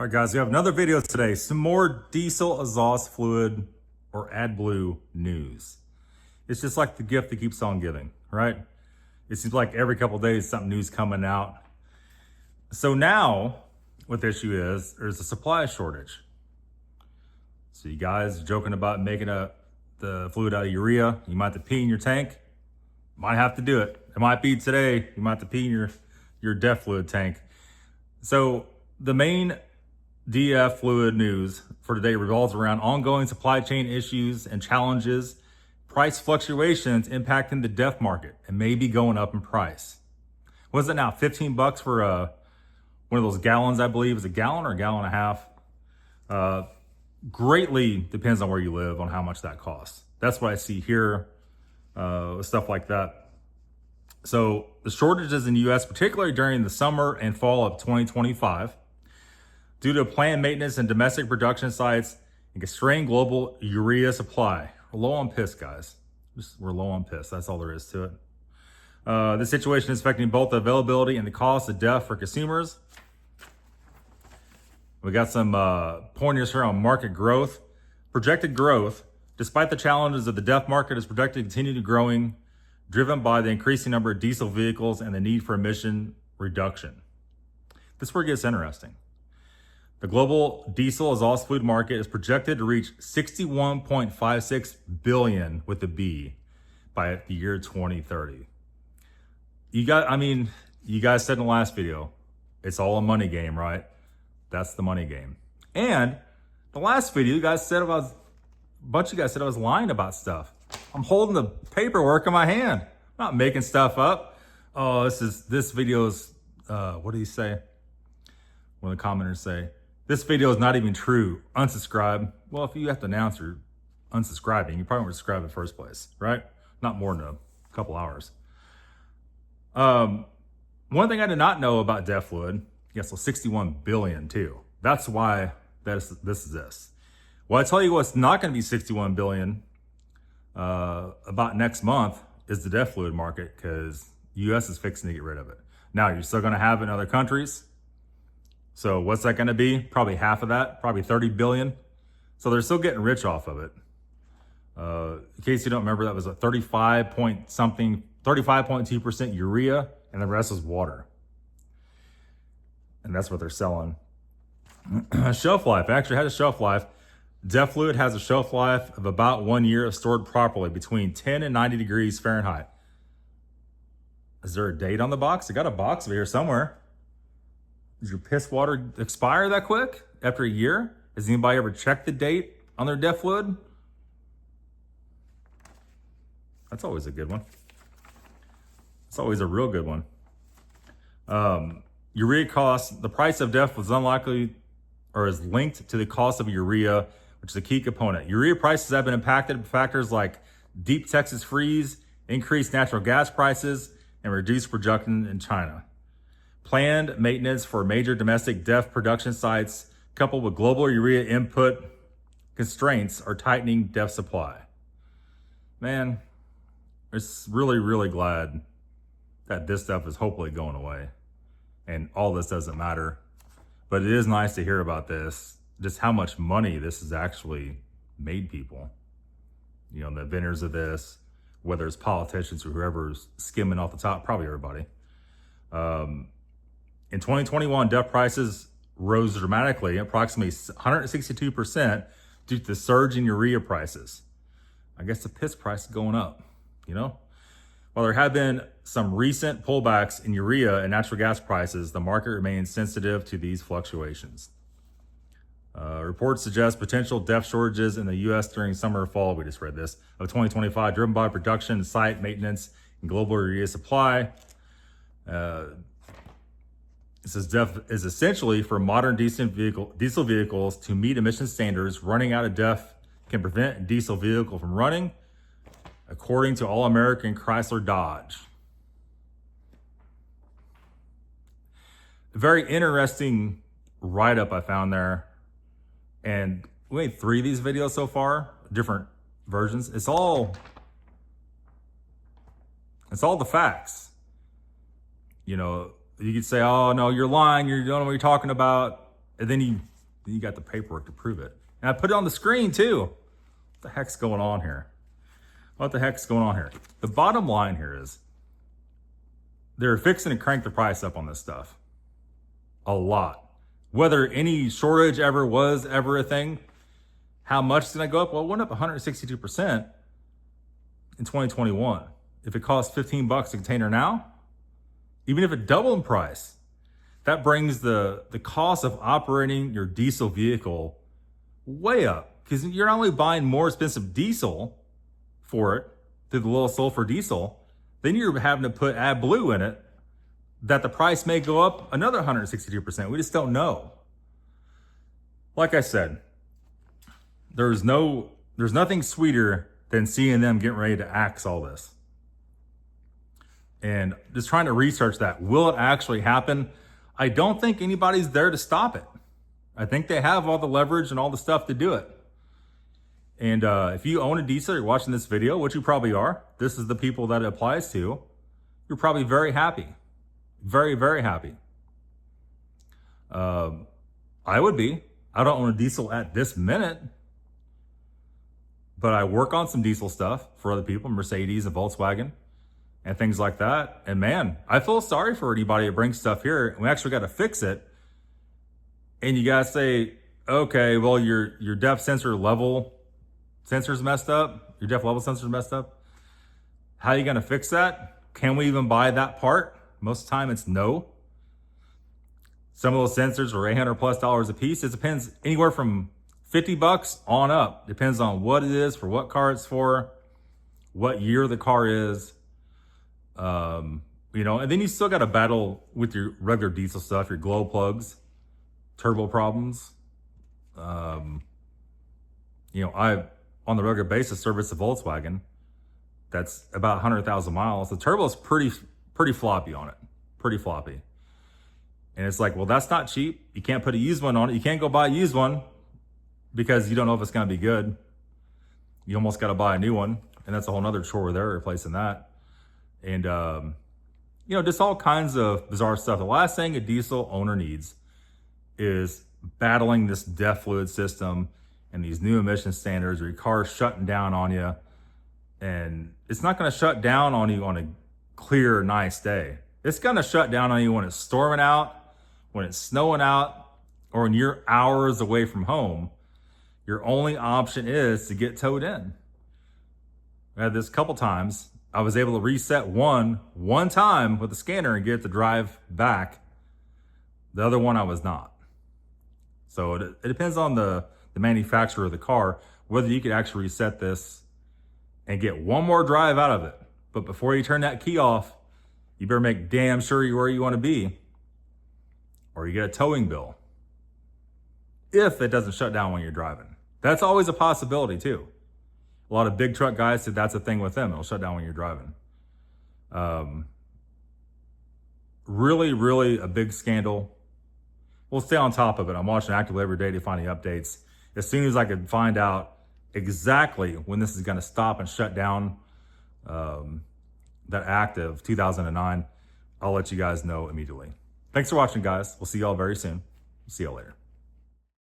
All right, guys, we have another video today. Some more diesel exhaust fluid or AdBlue news. It's just like the gift that keeps on giving, right? It seems like every couple of days something new's coming out. So now what the issue is, there's a supply shortage. So you guys joking about making the fluid out of urea. You might have to pee in your tank. Might have to do it. It might be today. You might have to pee in your DEF fluid tank. So the main DF fluid news for today revolves around ongoing supply chain issues and challenges, price fluctuations impacting the DEF market and maybe going up in price. What's it now? 15 bucks for one of those gallons, I believe. Is a gallon or a gallon and a half? Greatly depends on where you live on how much that costs. That's what I see here, stuff like that. So the shortages in the US, particularly during the summer and fall of 2025, due to planned maintenance and domestic production sites and constrained global urea supply. We're low on piss, guys. We're low on piss. That's all there is to it. This situation is affecting both the availability and the cost of DEF for consumers. We got some pointers here on market growth. Projected growth, despite the challenges of the DEF market, is projected to continue to growing, driven by the increasing number of diesel vehicles and the need for emission reduction. This is where it gets interesting. The global diesel exhaust fluid market is projected to reach 61.56 billion with a B by the year 2030. You guys said in the last video, it's all a money game, right? That's the money game. And the last video, a bunch of you guys said I was lying about stuff. I'm holding the paperwork in my hand. I'm not making stuff up. Oh, this video's, what do you say? One of the commenters say, this video is not even true. Unsubscribe. Well, if you have to announce you're unsubscribing, you probably won't subscribe in the first place, right? Not more than a couple hours. One thing I did not know about DEF fluid, yes, so 61 billion too. That's why this is this. Well, I tell you what's not going to be 61 billion about next month is the DEF fluid market, because US is fixing to get rid of it. Now, you're still going to have it in other countries. So what's that going to be? Probably half of that, probably 30 billion. So they're still getting rich off of it. In case you don't remember, that was a 35.2% urea, and the rest was water. And that's what they're selling. Shelf life, actually had a shelf life. DEF fluid has a shelf life of about 1 year if stored properly between 10 and 90 degrees Fahrenheit. Is there a date on the box? I got a box over here somewhere. Does your piss water expire that quick after a year? Has anybody ever checked the date on their DEF fluid? That's always a good one. It's always a real good one. Urea costs, the price of DEF was unlikely or is linked to the cost of urea, which is a key component. Urea prices have been impacted by factors like deep Texas freeze, increased natural gas prices, and reduced production in China. Planned maintenance for major domestic DEF production sites, coupled with global urea input constraints, are tightening DEF supply. Man, it's really, really glad that this stuff is hopefully going away. And all this doesn't matter. But it is nice to hear about this, just how much money this has actually made people. You know, the inventors of this, whether it's politicians or whoever's skimming off the top, probably everybody. In 2021, DEF prices rose dramatically, approximately 162%, due to the surge in urea prices. I guess the piss price is going up, you know? While there have been some recent pullbacks in urea and natural gas prices, the market remains sensitive to these fluctuations. Reports suggest potential DEF shortages in the US during summer or fall, we just read this, of 2025, driven by production, site maintenance, and global urea supply. It says DEF is essentially for modern diesel vehicles to meet emission standards. Running out of DEF can prevent a diesel vehicle from running, according to All American Chrysler Dodge. A very interesting write-up I found there. And we made 3 of these videos so far, different versions. It's all the facts. You know, you could say, oh no, you're lying, you don't know what you're talking about. And then you Then you got the paperwork to prove it. And I put it on the screen too. What the heck's going on here? What the heck's going on here? The bottom line here is they're fixing to crank the price up on this stuff. A lot. Whether any shortage ever was ever a thing, how much did I go up? Well, it went up 162% in 2021. If it costs $15 a container now, even if it doubled in price, that brings the cost of operating your diesel vehicle way up, because you're not only buying more expensive diesel for it through the low sulfur diesel, then you're having to put AdBlue in it, that the price may go up another 162%. We just don't know. Like I said, there's nothing sweeter than seeing them getting ready to axe all this. And just trying to research that. Will it actually happen? I don't think anybody's there to stop it. I think they have all the leverage and all the stuff to do it. And if you own a diesel, you're watching this video, which you probably are, this is the people that it applies to, you're probably very happy. Very, very happy. I would be. I don't own a diesel at this minute, but I work on some diesel stuff for other people, Mercedes and Volkswagen and things like that. And man, I feel sorry for anybody that brings stuff here. We actually got to fix it. And you got to say, okay, well, your depth sensor level sensor's messed up. Your depth level sensor's messed up. How are you going to fix that? Can we even buy that part? Most of the time it's no. Some of those sensors are $800+ a piece. It depends, anywhere from $50 on up. Depends on what it is, for what car it's for, what year the car is. You know, and then you still got to battle with your regular diesel stuff, your glow plugs, turbo problems. You know, I, on the regular basis, service a Volkswagen that's about 100,000 miles. The turbo is pretty floppy on it, pretty floppy. And it's like, well, that's not cheap. You can't put a used one on it. You can't go buy a used one because you don't know if it's going to be good. You almost got to buy a new one. And that's a whole nother chore there, replacing that. And, you know, just all kinds of bizarre stuff. The last thing a diesel owner needs is battling this DEF fluid system and these new emission standards where your car's shutting down on you. And it's not going to shut down on you on a clear, nice day. It's going to shut down on you when it's storming out, when it's snowing out, or when you're hours away from home. Your only option is to get towed in. I had this a couple times. I was able to reset one time with the scanner and get it to drive back. The other one I was not. So it depends on the manufacturer of the car, whether you could actually reset this and get one more drive out of it. But before you turn that key off, you better make damn sure you're where you want to be, or you get a towing bill if it doesn't shut down when you're driving. That's always a possibility too. A lot of big truck guys said that's a thing with them. It'll shut down when you're driving. Really, really a big scandal. We'll stay on top of it. I'm watching actively every day to find the updates. As soon as I can find out exactly when this is going to stop and shut down, that act of 2009, I'll let you guys know immediately. Thanks for watching, guys. We'll see y'all very soon. See y'all later.